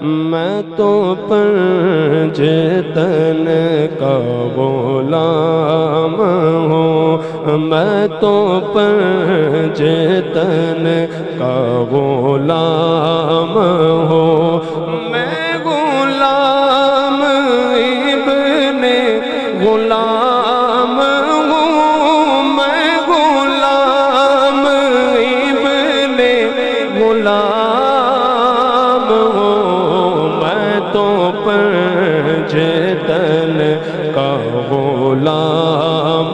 میں تو پنج تن کا غلام ہوں، میں تو پنج تن کا غلام ہوں، میں غلام ابن غلام ہوں، میں غلام ابن غلام ہوں، میں تو پنج تن کا غلام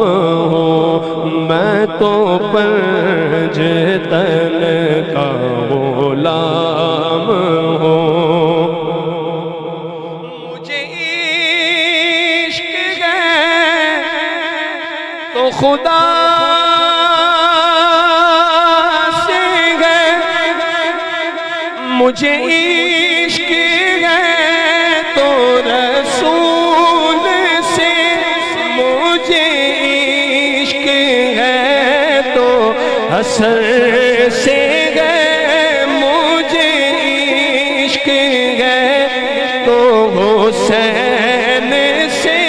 ہوں، میں تو پنج تن کا غلام ہوں۔ مجھے عشق ہے تو خدا سے ہے، مجھے عشق ہے تو رسول سے، مجھے عشق ہے تو حسن سے ہے، مجھے عشق ہے تو حسین سے،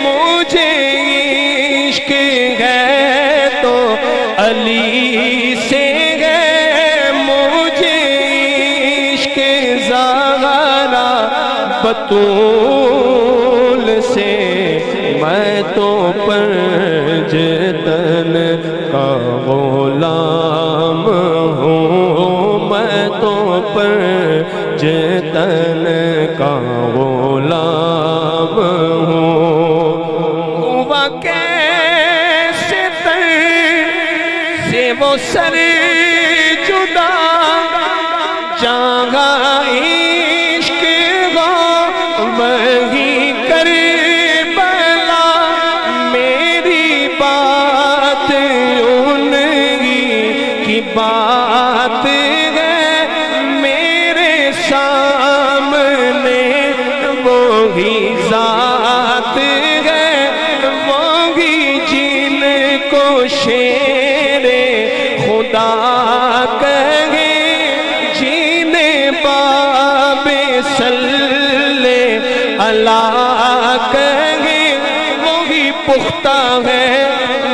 مجھے عشق ہے تو علی سے ہے، مجھے عشق زہرا بطول سے، میں تو پنج تن کا غلام ہوں، میں تو پنج تن کا غلام ہوں۔ ہوا کیسے تن سے وہ سر جدا، جہاں عشق ہو وہیں کربلا، میری بات انہی کی بات ہے، میرے سامنے وہی ذات ہے، وہی جن کو شیر خدا کہے، جنہیں باب صلی اللہ کہے، وہی پختہ ہے،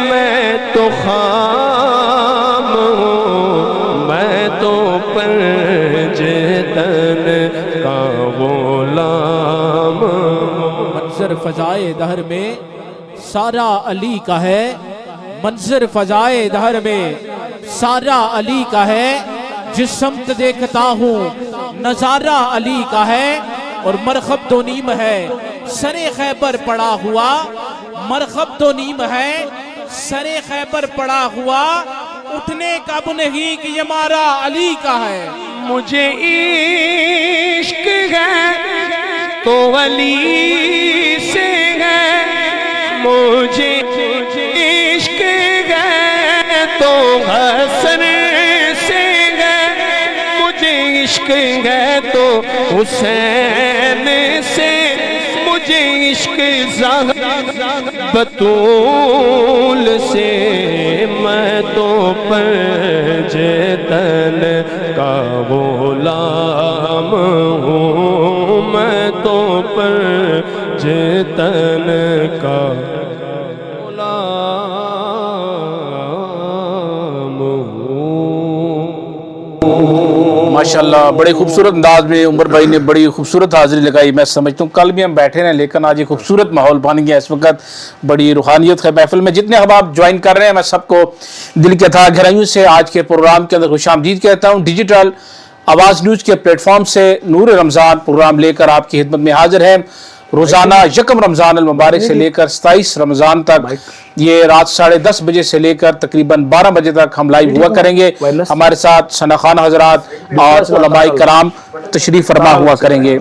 میں تو خام ہوں، میں تو پنج تن کا غلام ہوں۔ منظر فضائے دہر میں سارا علی کا ہے، منظر فضائے دہر میں سارا علی کا ہے، جس سمت دیکھتا ہوں نظارہ علی کا ہے، اور مرخب دو نیم ہے سر خیبر پڑا ہوا، مرخب دو نیم ہے سر خیبر پڑا ہوا، اٹھنے کا اب نہیں کہ یہ مارا علی کا ہے۔ مجھے عشق ہے تو علی سے ہے، مجھے عشق ہے تو حسن سے ہے، مجھے عشق ہے تو حسین سے، مجھے عشق زہرا بطول سے، میں تو پنج تن کا غلام ہوں، میں تو پنج تن کا غلام ہوں۔ ماشاءاللہ بڑے خوبصورت انداز میں عمر بھائی نے بڑی خوبصورت حاضری لگائی۔ میں سمجھتا ہوں کل بھی ہم بیٹھے ہیں، لیکن آج یہ خوبصورت ماحول بن گیا، اس وقت بڑی روحانیت ہے محفل میں۔ جتنے احباب جوائن کر رہے ہیں، میں سب کو دل کے تھا گہرائیوں سے آج کے پروگرام کے اندر خوش آمدید کہتا ہوں۔ ڈیجیٹل آواز نیوز کے پلیٹ فارم سے نور رمضان پروگرام لے کر آپ کی خدمت میں حاضر ہے۔ روزانہ یکم رمضان المبارک سے لے کر 27 رمضان تک، یہ رات 10:30 بجے سے لے کر تقریباً 12 بجے تک ہم لائیو ہوا کریں گے۔ ہمارے ساتھ ثنا خان حضرات اور علماء کرام تشریف فرما ہوا کریں گے۔